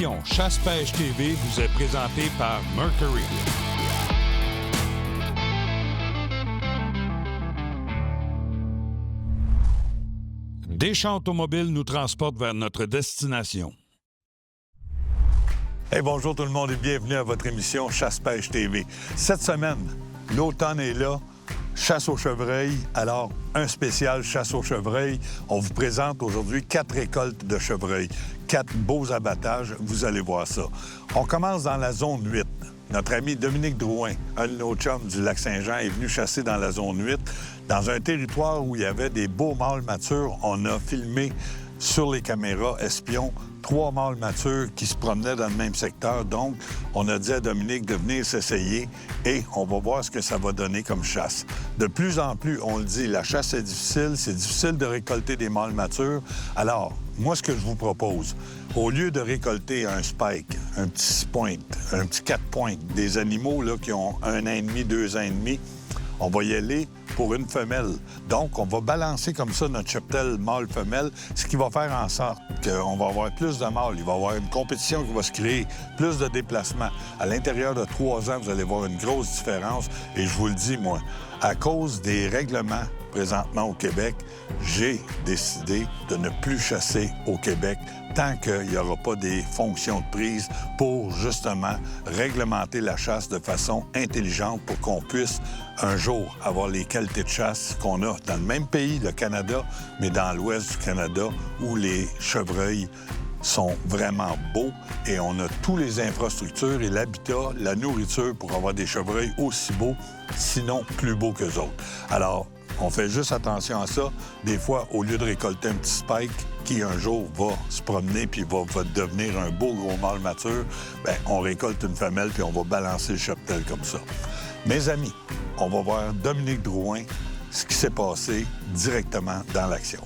L'émission Chasse-Pêche TV vous est présentée par Mercury. Deschamps Automobile nous transporte vers notre destination. Hey, bonjour tout le monde et bienvenue à votre émission Chasse-Pêche TV. Cette semaine, l'automne est là, chasse au chevreuil. Alors, un spécial chasse au chevreuil. On vous présente aujourd'hui 4 récoltes de chevreuil, 4 beaux abattages. Vous allez voir ça. On commence dans la zone 8. Notre ami Dominique Drouin, un de nos chums du Lac-Saint-Jean, est venu chasser dans la zone 8. Dans un territoire où il y avait des beaux mâles matures, on a filmé sur les caméras espions 3 mâles matures qui se promenaient dans le même secteur. Donc, on a dit à Dominique de venir s'essayer et on va voir ce que ça va donner comme chasse. De plus en plus, on le dit, la chasse est difficile, c'est difficile de récolter des mâles matures. Alors, moi, ce que je vous propose, au lieu de récolter un spike, un petit 6 points, un petit 4 points, des animaux là, qui ont 1 an et demi, 2 ans et demi, on va y aller pour une femelle. Donc, on va balancer comme ça notre cheptel mâle-femelle, ce qui va faire en sorte qu'on va avoir plus de mâles. Il va y avoir une compétition qui va se créer, plus de déplacements. À l'intérieur de 3 ans, vous allez voir une grosse différence. Et je vous le dis, moi, à cause des règlements présentement au Québec, j'ai décidé de ne plus chasser au Québec tant qu'il n'y aura pas des fonctions de prise pour, justement, réglementer la chasse de façon intelligente pour qu'on puisse, un jour, avoir les qualités de chasse qu'on a dans le même pays, le Canada, mais dans l'ouest du Canada, où les chevreuils sont vraiment beaux et on a toutes les infrastructures et l'habitat, la nourriture pour avoir des chevreuils aussi beaux, sinon plus beaux qu'eux autres. Alors, on fait juste attention à ça. Des fois, au lieu de récolter un petit spike qui, un jour, va se promener puis va devenir un beau gros mâle mature, bien, on récolte une femelle puis on va balancer le cheptel comme ça. Mes amis, on va voir Dominique Drouin, ce qui s'est passé directement dans l'action.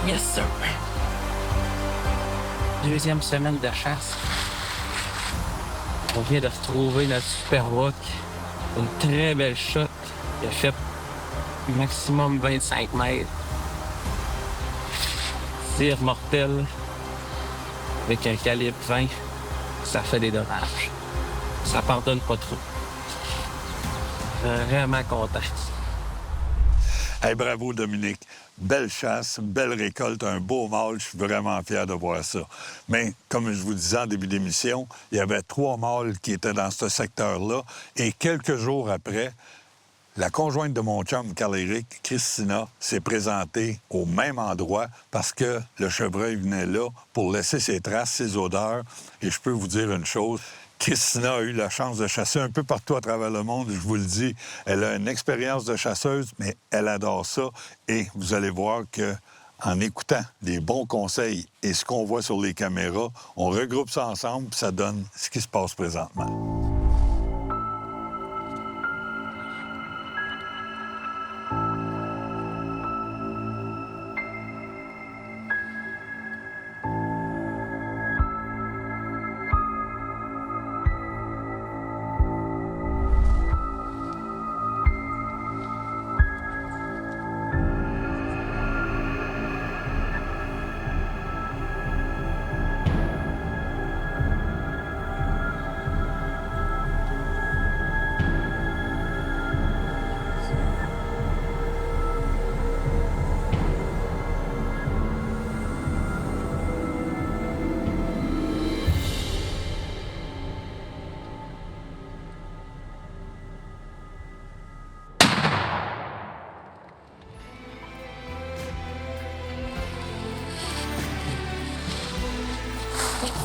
Yes, sir. Deuxième semaine de chasse. On vient de retrouver notre super rock. Une très belle shot. Il a fait maximum 25 mètres. Tir mortel. Avec un calibre 20. Ça fait des dommages. Ça pardonne pas trop. Vraiment content. Hey, bravo, Dominique. Belle chasse, belle récolte, un beau mâle. Je suis vraiment fier de voir ça. Mais, comme je vous disais en début d'émission, il y avait 3 mâles qui étaient dans ce secteur-là. Et quelques jours après, la conjointe de mon chum, Carl-Éric, Christina, s'est présentée au même endroit parce que le chevreuil venait là pour laisser ses traces, ses odeurs. Et je peux vous dire une chose, Christina a eu la chance de chasser un peu partout à travers le monde, je vous le dis. Elle a une expérience de chasseuse, mais elle adore ça. Et vous allez voir que en écoutant les bons conseils et ce qu'on voit sur les caméras, on regroupe ça ensemble, puis ça donne ce qui se passe présentement.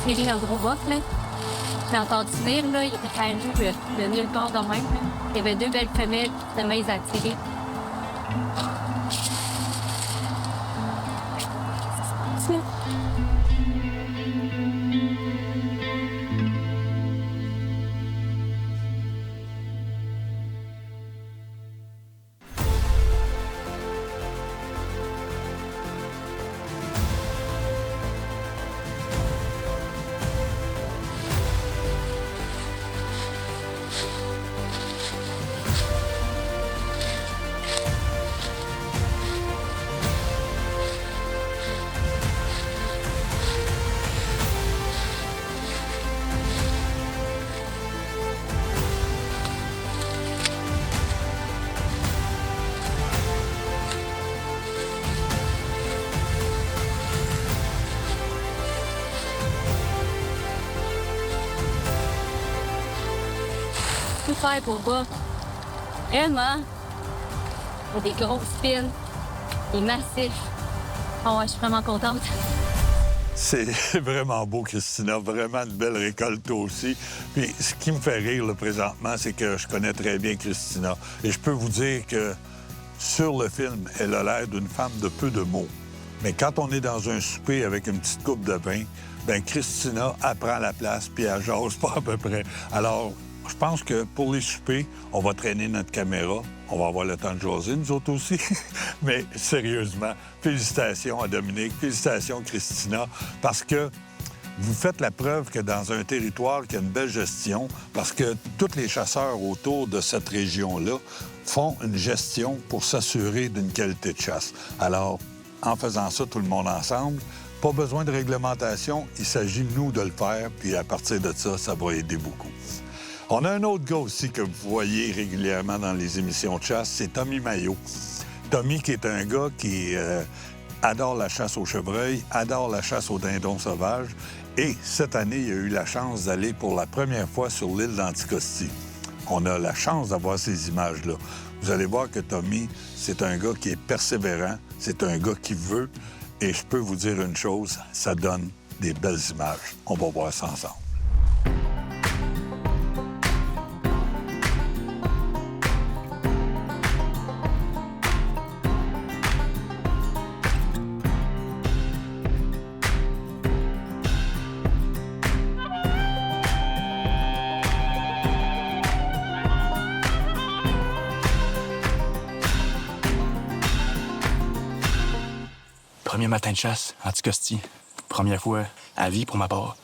tiré un gros boss, là. J'ai entendu dire, là, il était caillou de nulle part de même. Là. Il y avait 2 belles femelles, de mains à tirer. Tout faire pour bas. Vraiment. Il y a des grosses piles, des massifs. Oh ouais, je suis vraiment contente. C'est vraiment beau, Christina. Vraiment une belle récolte, toi aussi. Puis ce qui me fait rire, là, présentement, c'est que je connais très bien Christina. Et je peux vous dire que sur le film, elle a l'air d'une femme de peu de mots. Mais quand on est dans un souper avec une petite coupe de vin, bien, Christina, elle prend la place, puis elle jase pas à peu près. Alors, je pense que pour les soupers, on va traîner notre caméra. On va avoir le temps de jaser, nous autres aussi. Mais sérieusement, félicitations à Dominique, félicitations Christina, parce que vous faites la preuve que dans un territoire qui a une belle gestion, parce que tous les chasseurs autour de cette région-là font une gestion pour s'assurer d'une qualité de chasse. Alors, en faisant ça, tout le monde ensemble, pas besoin de réglementation, il s'agit, nous, de le faire, puis à partir de ça, ça va aider beaucoup. On a un autre gars aussi que vous voyez régulièrement dans les émissions de chasse, c'est Tommy Maillot. Tommy, qui est un gars qui adore la chasse au chevreuil, adore la chasse au dindon sauvage, et cette année, il a eu la chance d'aller pour la première fois sur l'île d'Anticosti. On a la chance d'avoir ces images-là. Vous allez voir que Tommy, c'est un gars qui est persévérant, c'est un gars qui veut, et je peux vous dire une chose, ça donne des belles images. On va voir ça ensemble. Premier matin de chasse, Anticosti. Première fois à vie pour ma part.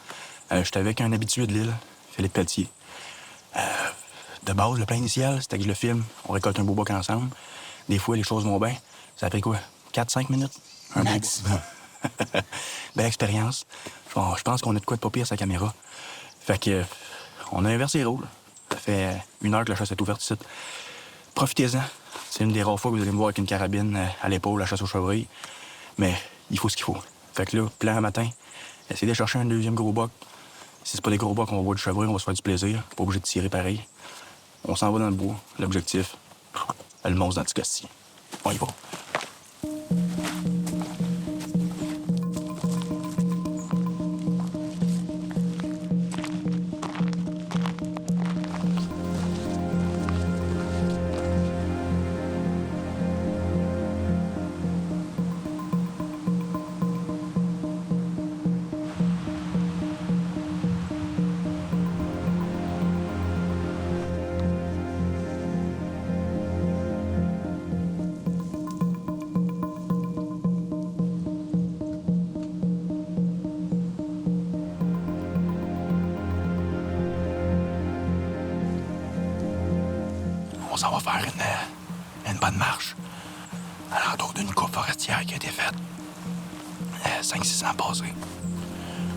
J'étais avec un habitué de l'île, Philippe Pelletier. De base, le plan initial, c'était que je le filme, on récolte un beau boc ensemble. Des fois, les choses vont bien. Ça a pris quoi? 4-5 minutes? Un maximum. Belle expérience. Bon, je pense qu'on a de quoi de pas pire sa caméra. Fait que, on a inversé les rôles. Ça fait 1 heure que la chasse est ouverte ici. Profitez-en. C'est une des rares fois que vous allez me voir avec une carabine à l'épaule, la chasse au chevreuil. Mais il faut ce qu'il faut. Fait que là, plan un matin, essayez de chercher un deuxième gros boc. Si c'est pas des gros bocs, on va voir du chevreuil, on va se faire du plaisir. Pas obligé de tirer pareil. On s'en va dans le bois. L'objectif, le monstre d'Anticosti. On y va. On s'en va faire une bonne marche à l'entour d'une coupe forestière qui a été faite 5-6 ans passés.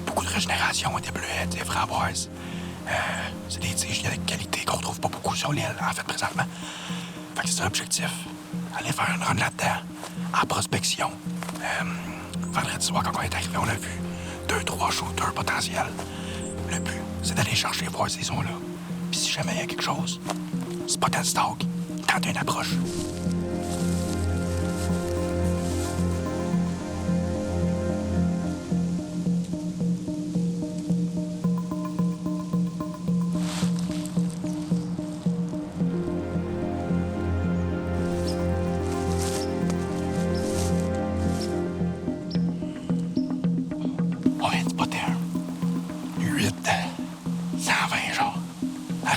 Beaucoup de régénération, des bleuets, des framboises. C'est des tiges de qualité qu'on trouve pas beaucoup sur l'île, en fait, présentement. Fait que c'est un objectif. Aller faire une run là-dedans, en prospection. Vendredi soir, quand on est arrivé, on a vu 2-3 shooters potentiels. Le but, c'est d'aller chercher, voir s'ils sont là. Puis si jamais il y a quelque chose, spot and stalk, quand une approche.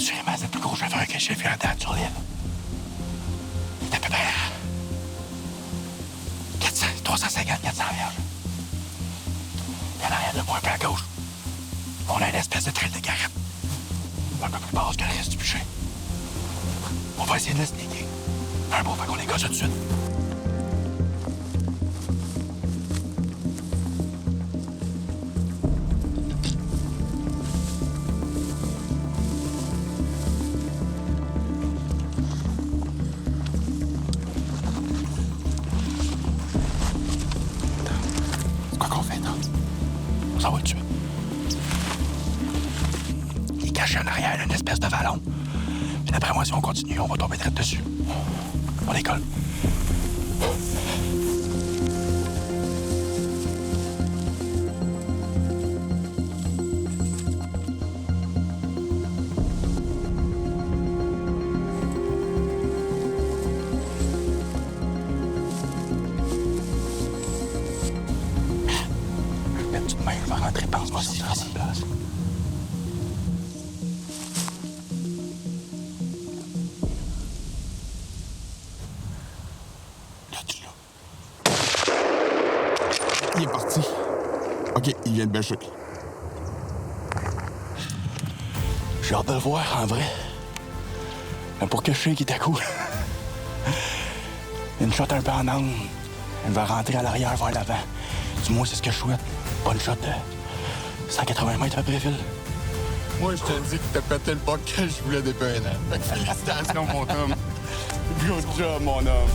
Assurément, c'est le plus gros chevreuil que j'ai vu en date sur l'île. Il est à peu près 350, 400 verges. Puis en arrière de moi, un peu à gauche, on a une espèce de traîne de garette. Un peu plus basse que le reste du bûcher. On va essayer de le sneaker. Un bon, fait qu'on les gosse tout de suite. C'est quoi qu'on fait, non? On s'en va le tuer. Il est caché en arrière d'une espèce de vallon. Puis d'après moi, si on continue, on va tomber direct dessus. On décolle. La petite main, je vais rentrer, pense-moi, si c'est une place. Il est parti. OK, il vient de bêcher. J'ai hâte de le voir, en vrai. Mais pour que je sais qu'il était cool. Une shot un peu en angle. Elle va rentrer à l'arrière vers l'avant. Du moins, c'est ce que je souhaite. Pas une shot de 180 mètres à peu près, Phil. Moi, je te dis que t'as pété le boc que je voulais depuis un an. Fait que félicitations, mon homme. Good job, mon homme.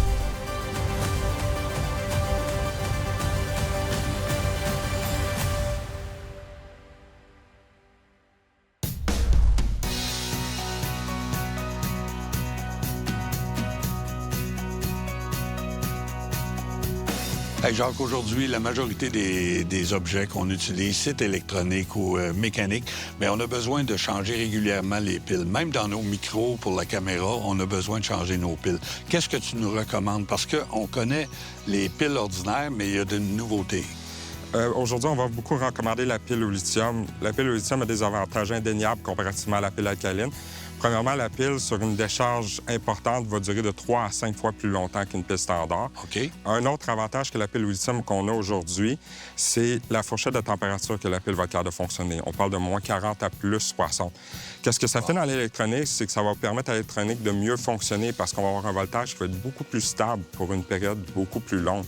Hey Jacques, aujourd'hui, la majorité des objets qu'on utilise, c'est électronique ou mécanique, mais on a besoin de changer régulièrement les piles. Même dans nos micros pour la caméra, on a besoin de changer nos piles. Qu'est-ce que tu nous recommandes? Parce qu'on connaît les piles ordinaires, mais il y a de nouveautés. Aujourd'hui, on va beaucoup recommander la pile au lithium. La pile au lithium a des avantages indéniables comparativement à la pile alcaline. Premièrement, la pile, sur une décharge importante, va durer de 3 à 5 fois plus longtemps qu'une pile standard. OK. Un autre avantage que la pile au lithium qu'on a aujourd'hui, c'est la fourchette de température que la pile va être capable de fonctionner. On parle de moins 40 à plus 60. Qu'est-ce que ça fait dans l'électronique? C'est que ça va permettre à l'électronique de mieux fonctionner parce qu'on va avoir un voltage qui va être beaucoup plus stable pour une période beaucoup plus longue.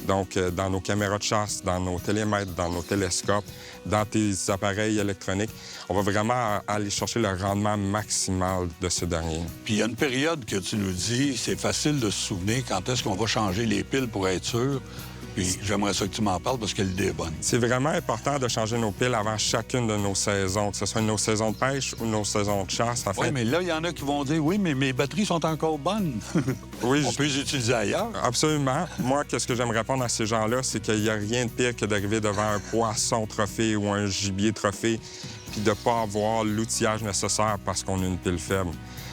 Donc, dans nos caméras de chasse, dans nos télémètres, dans nos télescopes, dans tes appareils électroniques, on va vraiment aller chercher le rendement maximal de ce dernier. Puis il y a une période que tu nous dis, c'est facile de se souvenir quand est-ce qu'on va changer les piles pour être sûr. Puis j'aimerais ça que tu m'en parles parce que l'idée est bonne. C'est vraiment important de changer nos piles avant chacune de nos saisons, que ce soit nos saisons de pêche ou nos saisons de chasse. Oui, mais là, il y en a qui vont dire, oui, mais mes batteries sont encore bonnes. Oui, on peut les utiliser ailleurs. Absolument. Moi, qu'est-ce que j'aime répondre à ces gens-là, c'est qu'il n'y a rien de pire que d'arriver devant un poisson trophée ou un gibier trophée puis de ne pas avoir l'outillage nécessaire parce qu'on a une pile faible.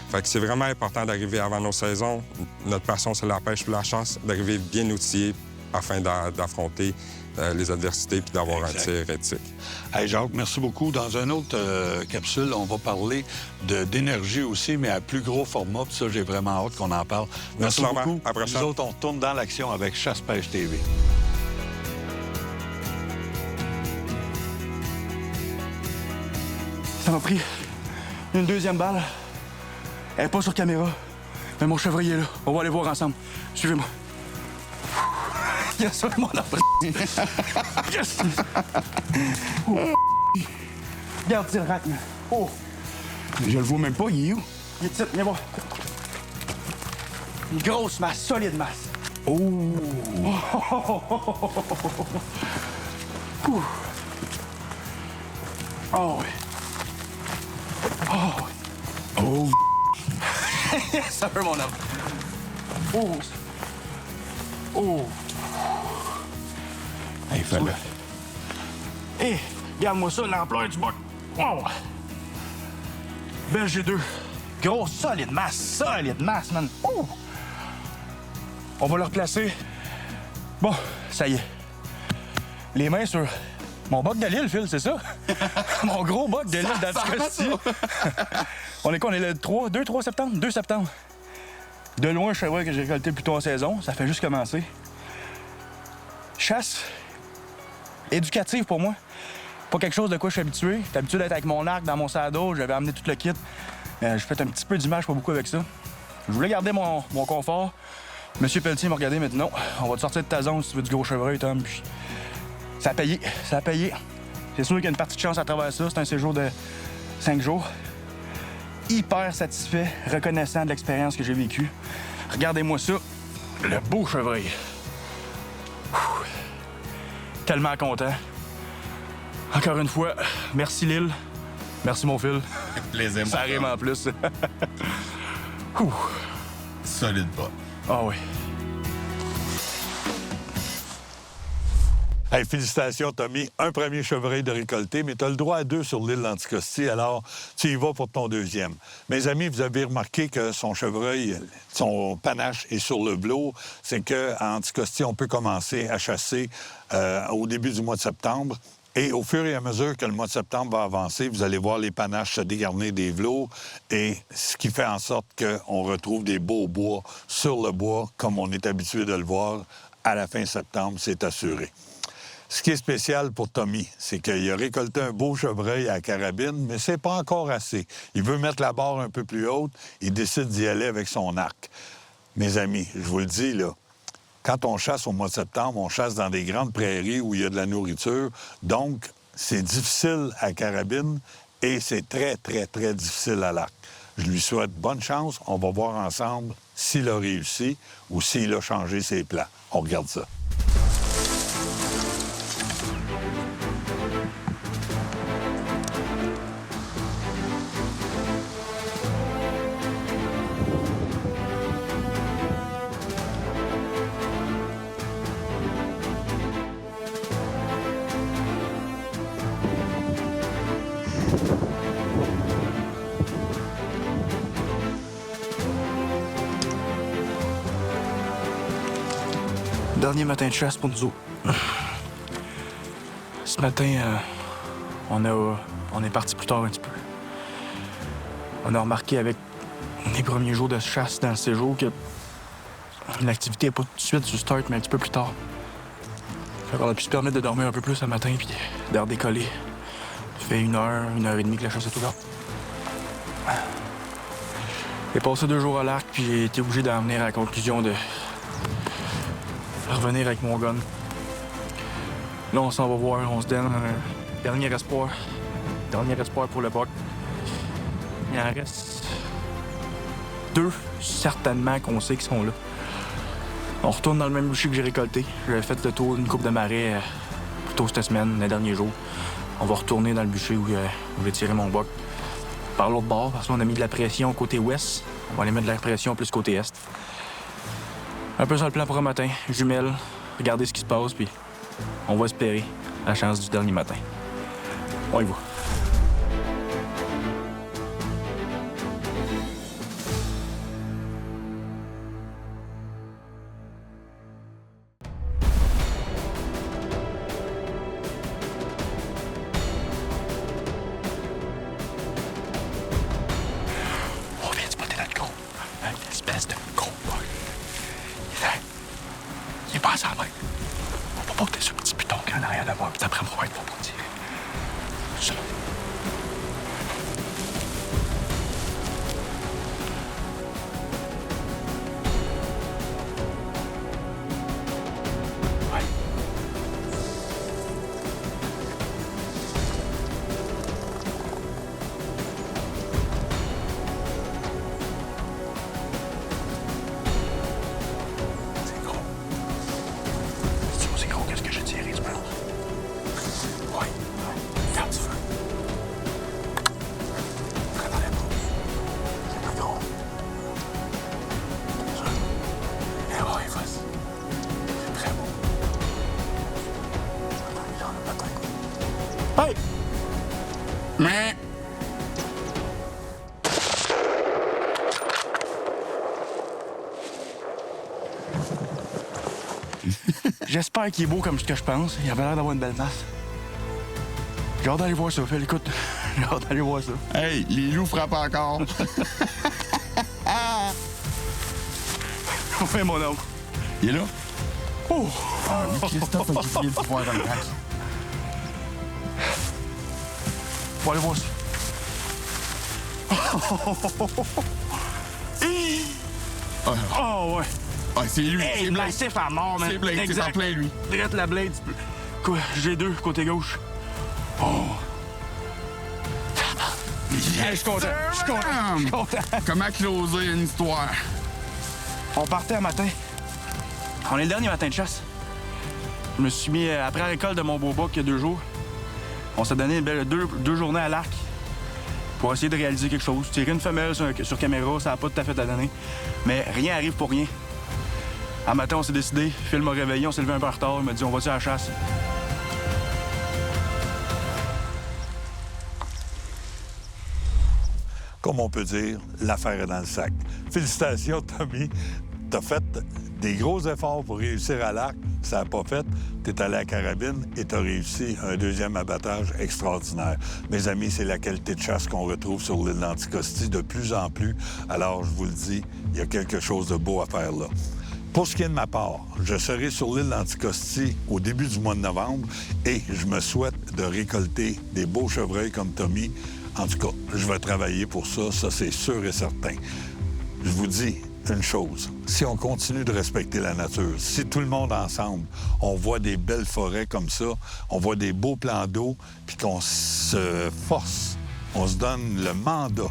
Fait que c'est vraiment important d'arriver avant nos saisons. Notre passion, c'est la pêche et la chasse, d'arriver bien outillé afin d'affronter les adversités puis d'avoir un tir éthique. Hey Jacques, merci beaucoup. Dans une autre capsule, on va parler d'énergie aussi, mais à plus gros format. Puis ça, j'ai vraiment hâte qu'on en parle. Merci beaucoup. À la prochaine. Nous autres, on retourne dans l'action avec Chasse-Pêche TV. Ça m'a pris une deuxième balle. Elle n'est pas sur caméra, mais mon chevreuil est là. On va aller voir ensemble. Suivez-moi. Yes, mon après. Yes! Regarde, c'est le rack, man. Oh! Je le vois même pas, il est où? Il est ici, viens voir. Une grosse masse, solide masse. Oh! Oh oui. Oh oui. Oh! Ça fait mon homme. Oh! Oh! Il fallait. Hé, regarde-moi ça, l'ampleur du boc. Wow! Belle G2. Grosse, solide masse, man. Oh! On va le replacer. Bon, ça y est. Les mains sur Mon boc de Lille, Phil, c'est ça? Mon gros boc de Lille d'Anticosti. On est quoi? On est le 3 septembre? 2 septembre. De loin, je savais que j'ai récolté plus tôt en saison. Ça fait juste commencer. Chasse éducative pour moi. Pas quelque chose de quoi je suis habitué. J'étais habitué d'être avec mon arc dans mon sac à dos. J'avais amené tout le kit. J'ai fait un petit peu d'image, pas beaucoup avec ça. Je voulais garder mon confort. Monsieur Pelletier m'a regardé et m'a dit non, on va te sortir de ta zone si tu veux du gros chevreuil, Tom. Puis ça a payé, ça a payé. C'est sûr qu'il y a une partie de chance à travers ça. C'est un séjour de 5 jours. Hyper satisfait, reconnaissant de l'expérience que j'ai vécue. Regardez-moi ça, le beau chevreuil. Ouh. Tellement content. Encore une fois, merci Lille. Merci mon Phil. Plaisir, Ça rime en plus. Ouh. Solide pas. Ah oui. Hey, félicitations, Tommy. Un premier chevreuil de récolté, mais tu as le droit à 2 sur l'île d'Anticosti, alors tu y vas pour ton deuxième. Mes amis, vous avez remarqué que son chevreuil, son panache est sur le velours. C'est qu'à Anticosti, on peut commencer à chasser au début du mois de septembre. Et au fur et à mesure que le mois de septembre va avancer, vous allez voir les panaches se dégarnir des velours, et ce qui fait en sorte qu'on retrouve des beaux bois sur le bois, comme on est habitué de le voir à la fin septembre, c'est assuré. Ce qui est spécial pour Tommy, c'est qu'il a récolté un beau chevreuil à la carabine, mais c'est pas encore assez. Il veut mettre la barre un peu plus haute, il décide d'y aller avec son arc. Mes amis, je vous le dis, là, quand on chasse au mois de septembre, on chasse dans des grandes prairies où il y a de la nourriture. Donc, c'est difficile à carabine et c'est très, très, très difficile à l'arc. Je lui souhaite bonne chance. On va voir ensemble s'il a réussi ou s'il a changé ses plans. On regarde ça. Dernier matin de chasse pour nous autres. Ce matin, on est parti plus tard un petit peu. On a remarqué avec les premiers jours de chasse dans le séjour que l'activité n'est pas tout de suite du start, mais un petit peu plus tard. On a pu se permettre de dormir un peu plus ce matin puis de redécoller. Ça fait 1 heure et demie que la chasse est ouverte. J'ai passé 2 jours à l'arc, puis j'ai été obligé d'en venir à la conclusion de revenir avec mon gun. Là, on s'en va voir, on se donne un dernier espoir. Dernier espoir pour le buck. Il en reste 2, certainement, qu'on sait qu'ils sont là. On retourne dans le même bûcher que j'ai récolté. J'avais fait le tour d'une coupe de marais plus tôt cette semaine, les derniers jours. On va retourner dans le bûcher où j'ai tiré mon buck. Par l'autre bord, parce qu'on a mis de la pression côté ouest. On va aller mettre de la pression plus côté est. Un peu sur le plan pour un matin. Jumelles, regardez ce qui se passe, puis on va espérer la chance du dernier matin. On y va. On vient de spotter notre gros. Une espèce de gros bug. Il est pas à 100 mètres. On va porter ce petit piton qui est en arrière de moi, puis après, on va être bon pour tirer. Ça. Ouais. C'est gros. C'est aussi gros que ce que j'ai tiré, tu penses? Oui. Regarde, tu veux. Prends dans les bras. C'est plus gros. Ça. Eh ouais, vas-y. C'est très beau. Il en a peut-être. Hey! Mais... J'espère qu'il est beau comme ce que je pense. Il avait l'air d'avoir une belle masse. J'ai hâte d'aller voir ça, Phil, écoute. J'ai hâte d'aller voir ça. Hey, les loups frappent encore. Oui, mon homme. Il est là? Oh! Ah oui, Christophe a oublié de voir dans le bac. Faut aller voir ça. Oh, ouais. Ah, c'est lui, Hey, c'est Blade. massif à mort, man. C'est Blade, c'est Exact. en plein lui. Direct la Blade. Quoi, j'ai deux, côté gauche. Oh! Hey, je suis content, je suis content, je suis content. Comment closer une histoire? On partait un matin. On est le dernier matin de chasse. Je me suis mis, après la récolte de mon beau buck il y a 2 jours, on s'est donné une belle deux journées à l'arc pour essayer de réaliser quelque chose. Tirer une femelle sur caméra, ça n'a pas tout à fait à donner. Mais rien arrive pour rien. Un matin, on s'est décidé. Phil m'a réveillé, on s'est levé un peu en retard. Il m'a dit, on va-tu à la chasse? Comme on peut dire, l'affaire est dans le sac. Félicitations, Tommy. T'as fait des gros efforts pour réussir à l'arc. Ça n'a pas fait. T'es allé à la carabine et t'as réussi un deuxième abattage extraordinaire. Mes amis, c'est la qualité de chasse qu'on retrouve sur l'île d'Anticosti de plus en plus. Alors, je vous le dis, il y a quelque chose de beau à faire là. Pour ce qui est de ma part, je serai sur l'île d'Anticosti au début du mois de novembre et je me souhaite de récolter des beaux chevreuils comme Tommy. En tout cas, je vais travailler pour ça, ça c'est sûr et certain. Je vous dis une chose, si on continue de respecter la nature, si tout le monde ensemble, on voit des belles forêts comme ça, on voit des beaux plans d'eau, puis qu'on se force, on se donne le mandat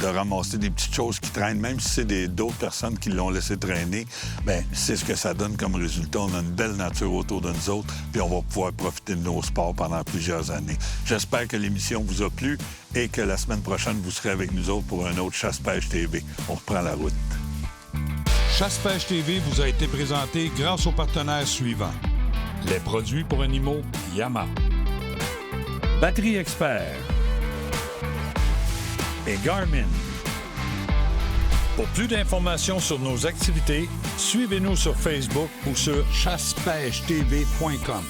de ramasser des petites choses qui traînent, même si c'est d'autres personnes qui l'ont laissé traîner, bien, c'est ce que ça donne comme résultat. On a une belle nature autour de nous autres, puis on va pouvoir profiter de nos sports pendant plusieurs années. J'espère que l'émission vous a plu et que la semaine prochaine, vous serez avec nous autres pour un autre Chasse-Pêche TV. On reprend la route. Chasse-Pêche TV vous a été présenté grâce aux partenaires suivants. Les produits pour animaux Yamaha. Batterie Expert. Et Garmin. Pour plus d'informations sur nos activités, suivez-nous sur Facebook ou sur chassepêchetv.com.